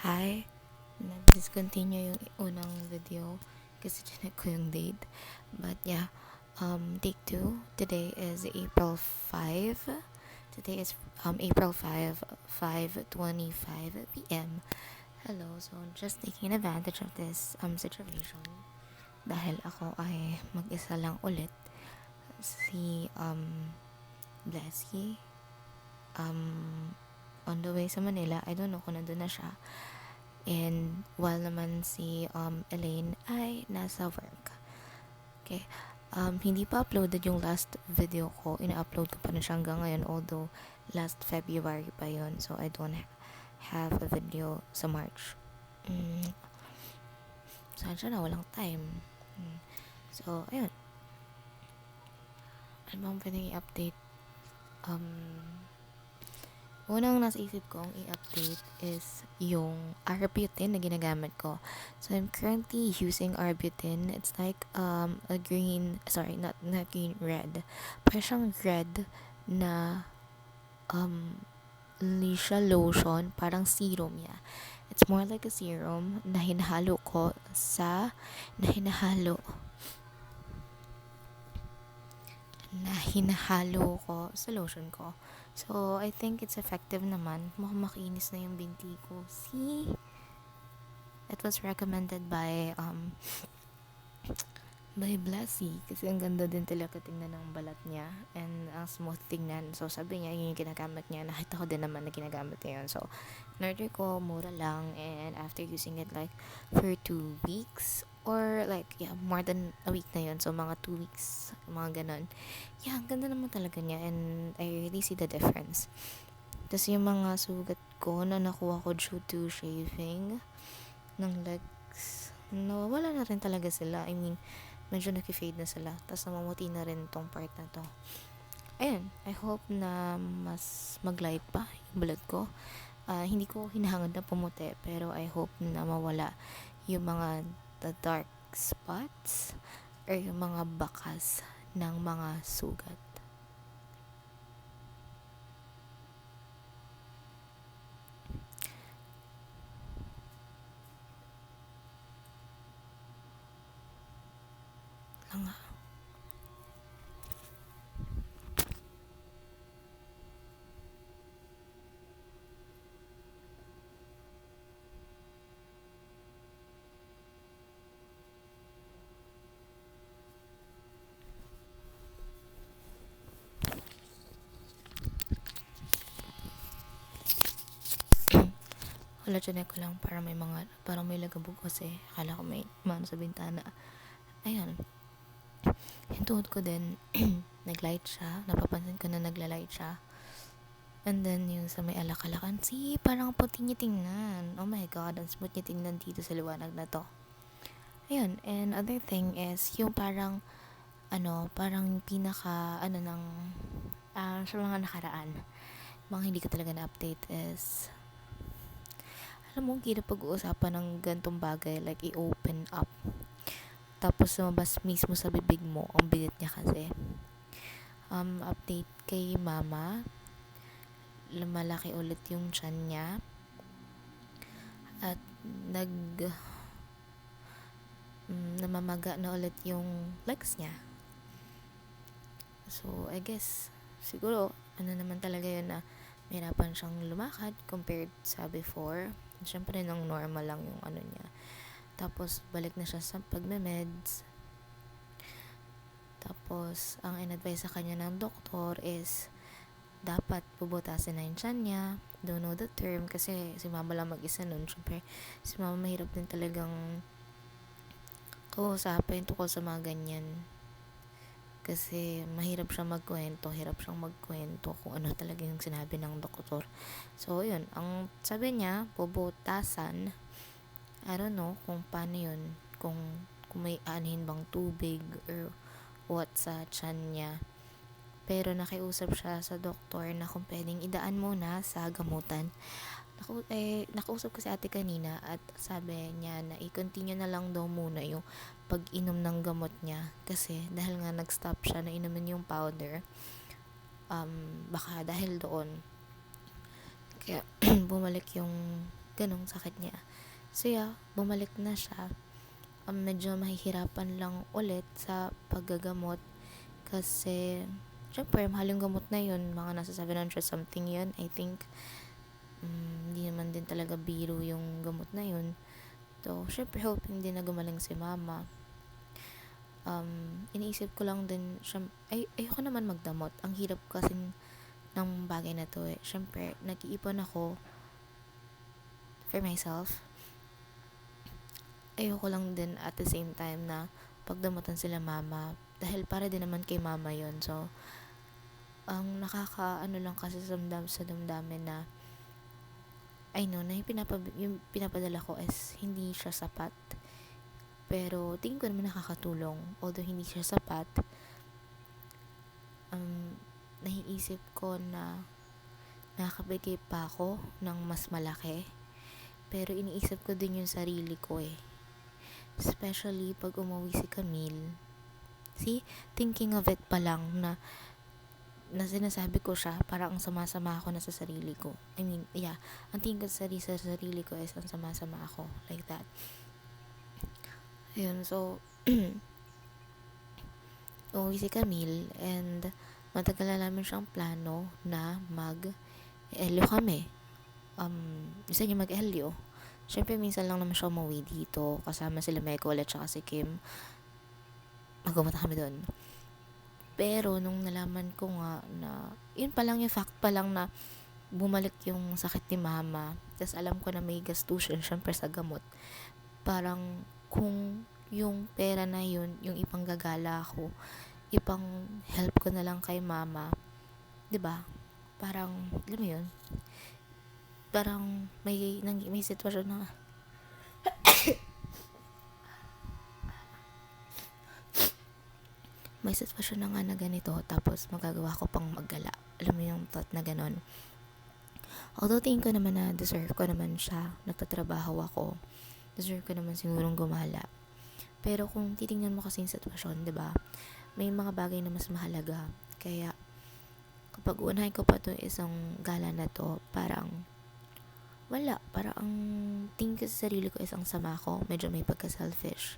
Hi, nag-discontinue yung unang video kasi chinek ko yung date. But yeah, take 2. Today is April 5. Today is April 5, 5:25 p.m. Hello, so just taking advantage of this situation dahil ako ay mag-isa lang ulit. Si Blessy on the way sa Manila. I don't know kung nandun na siya. And while naman si Elaine ay nasa work. Okay. Hindi pa uploaded yung last video ko. Ina-upload ko pa na siya hanggang ngayon. Although last February pa yun. So I don't have a video sa March. Saan siya na? Walang time. So, ayun. Ano bang pwedeng i-update? Unang nasa isip kong i-update is yung Arbutin na ginagamit ko. So, I'm currently using Arbutin. It's like a green, sorry, not green, red. Parang siyang red na hindi siya lotion, parang serum niya. It's more like a serum na hinahalo ko sa lotion ko. So, I think it's effective naman. Mukhang makinis na yung binti ko. See? It was recommended by Blessy. Kasi ang ganda din talaga tingnan ng balat niya. And ang smooth tingnan. So, sabi niya, yun yung ginagamit niya. Nakita ko din naman na ginagamit niya yun. So, in-order ko, mura lang. And after using it like for 2 weeks, or like, yeah, more than a week na yun. So, mga 2 weeks, mga ganon. Yeah, ang ganda naman talaga niya. And I really see the difference. Tapos yung mga sugat ko na nakuha ko due to shaving ng legs, wala na rin talaga sila. I mean, medyo naki-fade na sila. Tapos namamuti na rin tong part na to. Ayun, I hope na mas mag-light pa yung balat ko. Hindi ko hinahangad na pumuti, pero I hope na mawala yung mga the dark spots or yung mga bakas ng mga sugat. Lang nga. Wala, tiyanek ko lang parang may lagabog kasi akala ko may mano sa bintana. Ayan, yung tuhod ko din naglight siya, napapansin ko na nagla-light siya. And then yung sa may alak-alakan, parang puti niya tingnan. Oh my god, ang smooth niya tingnan dito sa liwanag na to. Ayun, and other thing is yung parang pinaka sa mga nakaraan, mga hindi ko talaga na-update is, alam mo, hirap pag-uusapan ng gantong bagay, like i-open up. Tapos lumabas mismo sa bibig mo, ang bigat niya kasi. Update kay mama, lumalaki ulit yung tiyan niya. At namamaga na ulit yung legs niya. So, I guess, siguro, naman talaga yun na mahirapan siyang lumakad compared sa before. Siyempre, nang normal lang yung niya. Tapos, balik na siya sa pagme-meds. Tapos, ang in-advise sa kanya ng doktor is dapat pubutasin na yung tiyan niya. Don't know the term kasi si mama lang mag-isa nun. Siyempre, si mama mahirap din talagang kausapin tungkol sa mga ganyan. Kasi mahirap siyang magkwento kung ano talaga yung sinabi ng doktor. So, yun. Ang sabi niya, bubutasan. I don't know kung paano yun. Kung may anin bang tubig or what sa tiyan niya. Pero nakiusap siya sa doktor na kung pwedeng idaan muna sa gamutan. Nakausap ko si ate kanina at sabi niya na i-continue na lang daw muna yung pag-inom ng gamot niya. Kasi dahil nga nag-stop siya na inumin yung powder, baka dahil doon, kaya bumalik yung ganong sakit niya. So yeah, bumalik na siya. Medyo mahihirapan lang ulit sa paggagamot kasi syempre mahal yung gamot na yun, mga nasa 700 something yun, I think. Hindi naman din talaga biro yung gamot na yun. So syempre hoping din na gumaling si mama. Iniisip ko lang din ayoko naman magdamot, ang hirap kasing ng bagay na to eh. Syempre nag-iipon ako for myself. Ayoko lang din at the same time na pagdamutan sila mama dahil para din naman kay mama yon. So ang nakakaano lang kasi sa damdamin na I know na yung pinapadala ko is hindi siya sapat, pero tingin ko naman nakakatulong. Although hindi siya sapat, naiisip ko na nakakabigay pa ako ng mas malaki, pero iniisip ko din yung sarili ko eh. Especially pag umuwi si Camille. See, thinking of it pa lang na sinasabi ko siya, parang ang sama-sama ako na sa sarili ko. I mean, yeah, ang tingin ko sa sarili ko is ang sama-sama ako, like that. Ayun, so umuwi si Camille and matagal na namin siyang plano na mag-elyo kami. Gusto niya mag-elyo. Siyempre, minsan lang naman siya umuwi dito. Kasama sila Meko ulit tsaka si Kim. Magumata kami doon. Pero, nung nalaman ko nga na, yun pa lang yung fact pa lang na bumalik yung sakit ni mama. Tapos, alam ko na may gastusin, siyempre sa gamot. Parang, kung yung pera na yun, yung ipanggagala ko, ipang help ko na lang kay mama. 'Di ba? Parang, alam mo yun? Parang may sitwasyon na may sitwasyon na nga na ganito, tapos magagawa ko pang maggala. Alam mo yung thought na ganon. Although tingin ko naman na deserve ko naman siya, nagtatrabaho ako, deserve ko naman sigurong gumala. Pero kung titingnan mo kasi yung sitwasyon, 'di ba? May mga bagay na mas mahalaga. Kaya kapag unahin ko pa 'tong isang gala na to, parang ang tingin ko sa sarili ko isang sama ko, medyo may pagka-selfish.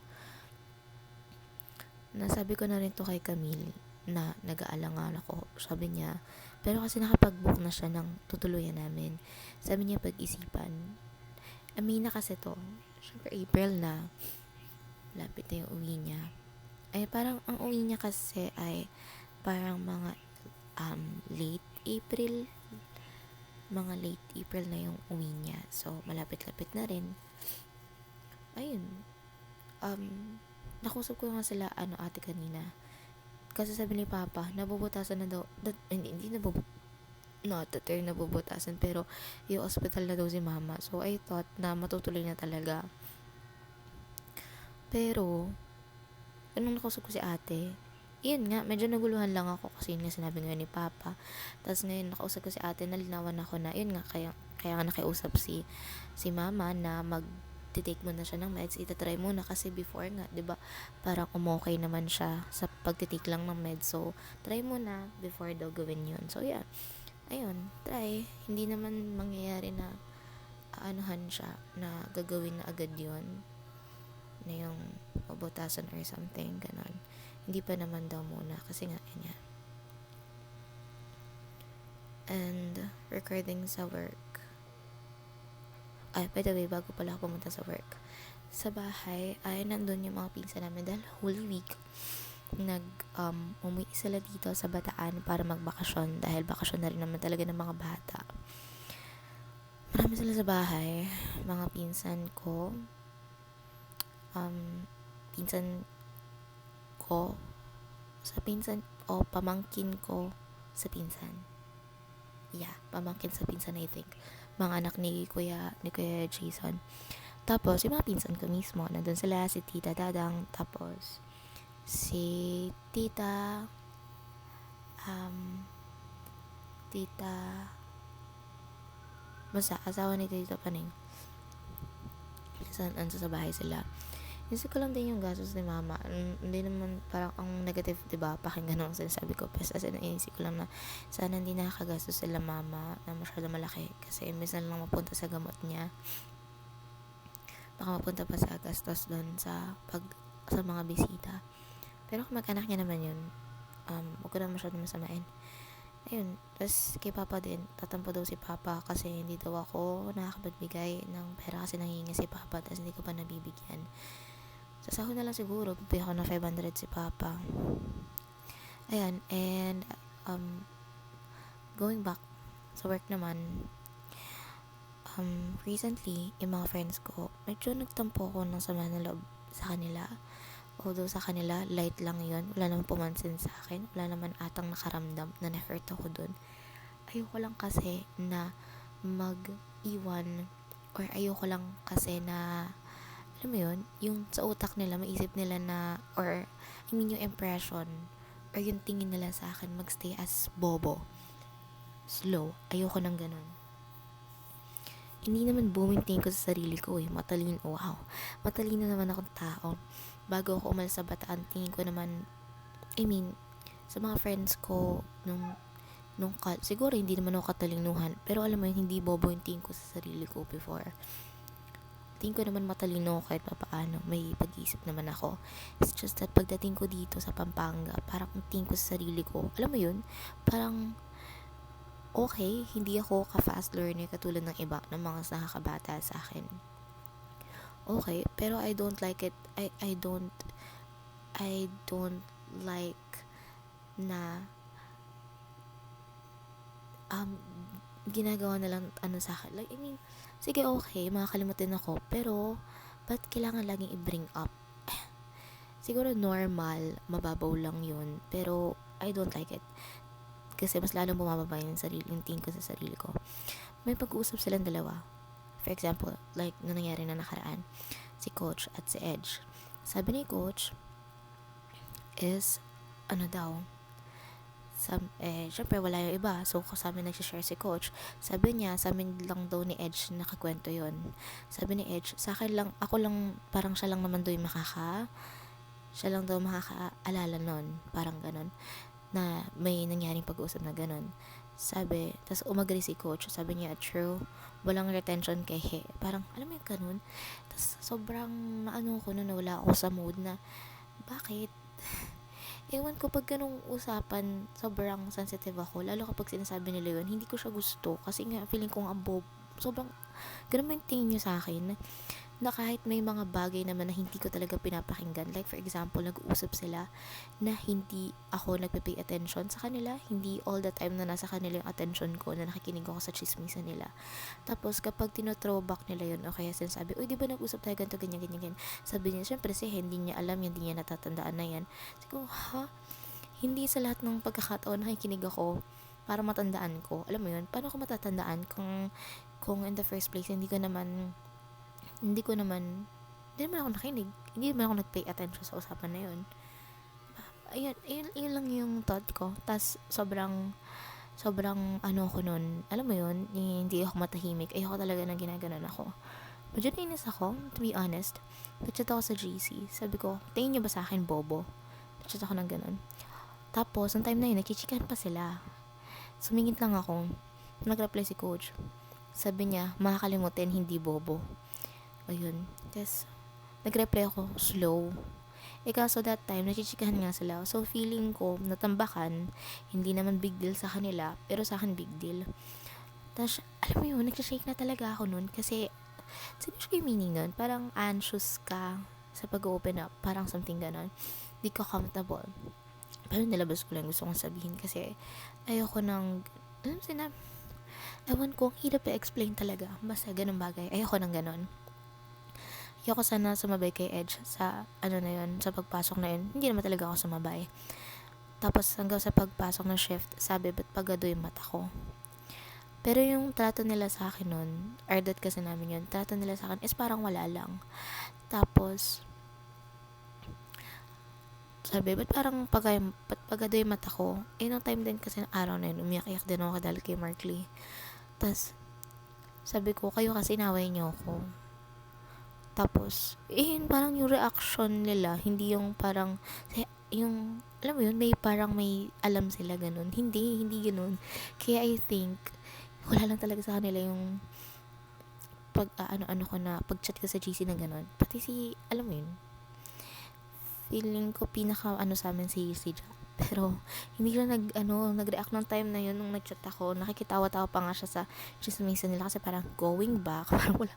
Nasabi ko na rin to kay Camille na nag-aalangan ako. Sabi niya, pero kasi nakapag-book na siya ng tutuluyan namin. Sabi niya pag-isipan. Na kasi to. Siyempre April na. Lapit na yung uwi niya. Ay parang ang uwi niya kasi ay parang mga late April na yung uwi niya. So, malapit-lapit na rin. Ayun. Nakusap ko nga sila, ate kanina. Kasi sabi ni Papa, nabubutasan na daw. Hindi not that they're nabubutasan, pero yung hospital na daw si Mama. So, I thought na matutuloy na talaga. Pero, anong nakusap ko si ate, yun nga, medyo naguluhan lang ako kasi yun nga sinabi ngayon ni Papa. Tapos ngayon nakausap ko si ate, nalinawan ako na yun nga, kaya nga nakiusap si Mama na mag-take muna siya ng meds. Itatry muna kasi before nga, 'di ba? Parang umokay naman siya sa pagtitake lang ng meds. So, try muna before daw gawin yun. So, yeah. Ayun, try. Hindi naman mangyayari na aanuhan siya na gagawin na agad yun. Na yung pabutasan or something, ganon. Hindi pa naman daw muna kasi nga yan. And recording sa work. Ay, by the way, bago pala ako pumunta sa work, sa bahay ay nandun yung mga pinsan namin dahil whole week umuwi sila dito sa Bataan para magbakasyon dahil bakasyon na rin naman talaga ng mga bata. Marami sila sa bahay, mga pinsan ko, pamangkin ko sa pinsan. Yeah, pamangkin sa pinsan, I think. Mga anak ni Kuya Jason. Tapos, yung mga pinsan ko mismo, nandun sila, si Tita Dadang, tapos, si Tita, basta, asawa ni Tita Paning. Sa bahay sila. Inisip ko lang din yung gastos ni mama. Hindi naman parang ang negative, diba? Pakinggan ang sinasabi ko. Pero as in, inisip ko lang na sana hindi nakakagastos sila mama na masyado malaki. Kasi minsan lang mapunta sa gamot niya. Baka mapunta pa sa gastos doon sa mga bisita. Pero kung mag-anak niya naman yun, huwag ko na masyado masamain. Ayun, tapos kay papa din, tatampo daw si papa kasi hindi daw ako nakakapagbigay ng pera kasi nangingi si papa tapos hindi ko pa nabibigyan. Sa sahod na lang siguro, bibigyan ako ng 500 si papa. Ayan, and going back sa work naman, recently, yung mga friends ko, medyo nagtampo ko ng sama ng loob sa kanila. Although sa kanila, light lang yun. Wala naman pumansin sa akin. Wala naman atang nakaramdam na na-hurt ako dun. Ayoko lang kasi na mag-iwan or ayoko lang kasi na alam mo yun, yung sa utak nila, maisip nila na or I mean yung impression or yung tingin nila sa akin magstay as bobo. Slow. Ayoko nang ganun. Hindi naman booming tingin ko sa sarili ko matalino. Wow. Matalino naman akong tao. Bago ako umalis sa Bataan, tingin ko naman, sa mga friends ko, siguro hindi naman ako katalinuhan, pero alam mo yun, hindi bobo yung tingin ko sa sarili ko before. Tingin ko naman matalino kahit papaano, may pag-iisip naman ako. It's just that pagdating ko dito sa Pampanga, parang tingin ko sa sarili ko, alam mo yun, parang, okay, hindi ako ka-fast learner katulad ng iba, ng mga nakakabata sa akin. Okay, pero I don't like it. I don't like na ginagawa na lang sa akin. Like, sige okay, makakalimutin ako, pero ba't kailangan laging i-bring up? Siguro normal, mababaw lang yun, pero I don't like it. Kasi mas lalong bumababa yung tingin ko sa sarili ko. May pag-uusap silang dalawa. For example, like na nangyari na nakaraan, si Coach at si Edge. Sabi ni Coach is, syempre wala yung iba. So, sa amin nagsishare si Coach. Sabi niya, sa amin lang daw ni Edge nakakwento yon. Sabi ni Edge, sa akin lang, ako lang, parang siya lang naman daw yung makakaalala nun. Parang ganon. Na may nangyaring pag-uusap na ganon. Sabi, tas umagri si Coach, sabi niya, true, walang retention kay He. Parang, alam mo yung ganun? Tas sobrang, ko na wala ako sa mood na, bakit? Ewan ko, pag ganung usapan, sobrang sensitive ako, lalo kapag sinasabi nila yun, hindi ko siya gusto, kasi nga, feeling ko nga sobrang, ganun ba yung tingin niyo sa akin? Na kahit may mga bagay naman na hindi ko talaga pinapakinggan, like for example, nag-uusap sila na hindi ako nagpe-pay attention sa kanila, hindi all the time na nasa kanila yung attention ko, na nakikinig ako sa chismisan nila. Tapos kapag tino-throwback nila yun, o kaya sinasabi, uy, di ba nag-usap tayo ganito, ganyan, ganyan, ganyan. Sabi niya, syempre hindi niya alam yan, hindi niya natatandaan na yan. Sabi ko, hindi sa lahat ng pagkakataon nakikinig ako para matandaan ko. Alam mo yun, paano ko matatandaan kung in the first place, hindi naman ako nakinig. Hindi naman ako nag-pay attention sa usapan na yun. Ayun lang yung thought ko. Tas sobrang ko nun. Alam mo yun, hindi ako matahimik. Ayoko talaga na ginaganon ako. Medyo nainis ako, to be honest. Nag-chat ako sa GC. Sabi ko, tingin niyo ba sa akin bobo? Nag-chat ako ng ganon. Tapos, ang time na yun, nagchichikan pa sila. Sumingit lang ako. Nag-reply si Coach. Sabi niya, makakalimutin, hindi bobo. Ayun. Tapos, nag-reply ako, slow. Kaso that time, nachichikahan nga sila. So, feeling ko, natambakan, hindi naman big deal sa kanila, pero sa akin big deal. Tapos, alam mo yun, nagsishake na talaga ako nun, kasi, sino siya yung meaning nun? Parang anxious ka sa pag-open up, parang something ganon. Di ka comfortable. Pero nilabas ko lang gusto kong sabihin, kasi, ayoko nang, ewan ko, ang hirap i-explain talaga. Basta ganun bagay. Ayoko nang ganon. Ayoko sana sumabay kay Edge sa sa pagpasok na yun. Hindi naman talaga ako sumabay. Tapos hanggang sa pagpasok ng shift, sabi, ba't pagado yung mata ko? Pero yung trato nila sa akin nun, RDOT kasi namin yun, trato nila sa akin is parang wala lang. Tapos, sabi, ba't pagado yung mata ko? Nung time din kasi ng araw na yun, umiyak-iyak din ako dahil kay Mark Lee. Tapos, sabi ko, kayo kasi inaway niyo ako. Tapos, parang yung reaction nila, hindi yung parang, yung, alam mo yun, may parang may alam sila ganun. Hindi ganun. Kaya I think, wala lang talaga sa kanila yung pag ano-ano ko na, pag-chat ko sa GC na ganun. Pati alam mo yun, feeling ko pinaka sa amin si Ja. Pero hindi siya nag-react ng time na yun nung nag-chat ako. Nakikitawa-tawa pa nga siya sa chismisan nila kasi parang going back. Parang wala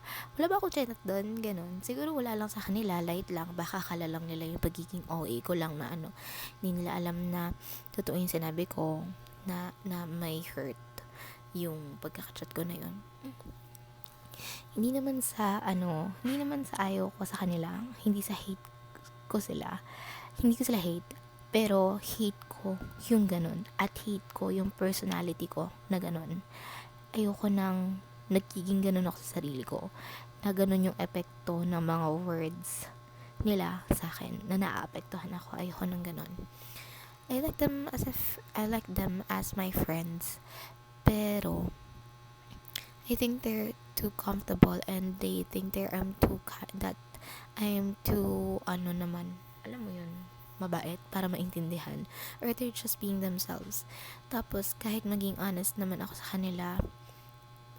ba ako chat doon? Ganon. Siguro wala lang sa kanila, light lang. Baka akala lang nila yung pagiging OA ko lang na hindi nila alam na totoo yung sinabi ko na may hurt yung pagkaka-chat ko na yun. Hindi naman sa ayaw ko sa kanila, hindi sa hate ko sila. Hindi ko sila hate, pero hate ko yung ganun. At hate ko yung personality ko na ganun. Ayoko nang nagiging ganun ako sa sarili ko. Na ganun yung epekto ng mga words nila sa akin. Na naaapektuhan ako. Ayoko nang ganun. I like them as my friends. Pero I think they're too comfortable and they think that I am too alam mo yun, mabait para maintindihan, or they're just being themselves. Tapos kahit maging honest naman ako sa kanila,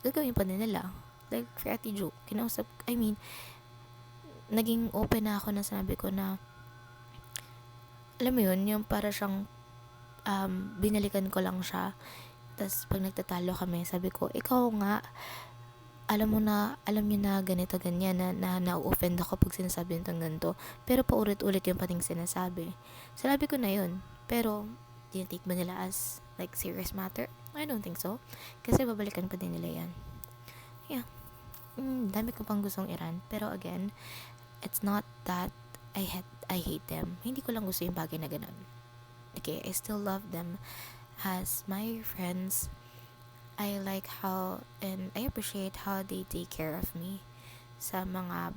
gagawin pa din nila. Like for Ate Jo, naging open na ako na sabi ko na, alam mo yun, yung para siyang binalikan ko lang siya. Tapos pag nagtatalo kami, sabi ko, ikaw nga, alam niyo na ganito, ganyan, na na-offend ako pag sinasabi nitong ganito. Pero paulit-ulit yung pating sinasabi. Sabi ko na yun. Pero, tinitake ba nila as, like, serious matter? I don't think so. Kasi babalikan pa din nila yan. Yeah. Dami ko pang gustong iran. Pero again, it's not that I hate them. Hindi ko lang gusto yung bagay na ganun. Okay, I still love them as my friends. I like how and I appreciate how they take care of me sa mga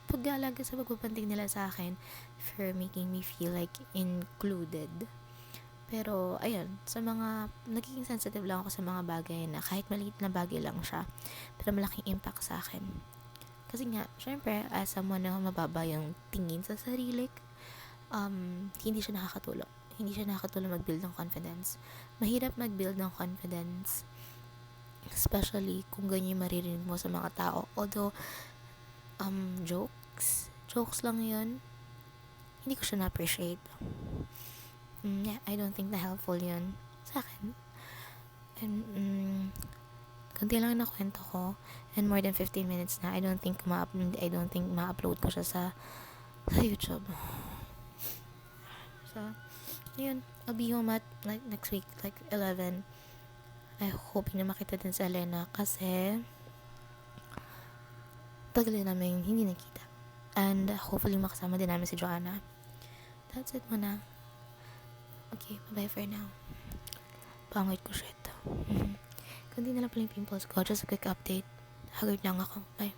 pag-aalaga, sa pagpapantig nila sa akin, for making me feel like included. Pero ayun, sa mga nagiging sensitive lang ako sa mga bagay na kahit maliit na bagay lang siya, pero malaking impact sa akin. Kasi nga, syempre, as someone na mababa yung tingin sa sarili, hindi siya nakakatulong mag-build ng confidence. Mahirap mag-build ng confidence, especially kung ganyan yung maririnig mo sa mga tao. Although, jokes lang yun, hindi ko siya na-appreciate. Yeah, I don't think na helpful yun sa akin. And, kunti lang na kwento ko, and more than 15 minutes na. I don't think ma-upload ko siya sa YouTube. So, yun, I'll be home at like next week, like 11. I hope na makita din sa Elena kasi tagal namin hindi nakita. And hopefully makasama din namin si Joanna. That's it muna. Okay, bye for now. Pangit ko shit. Kundi na lang pala yung pimples ko. Just a quick update. Haggard lang ako. Bye.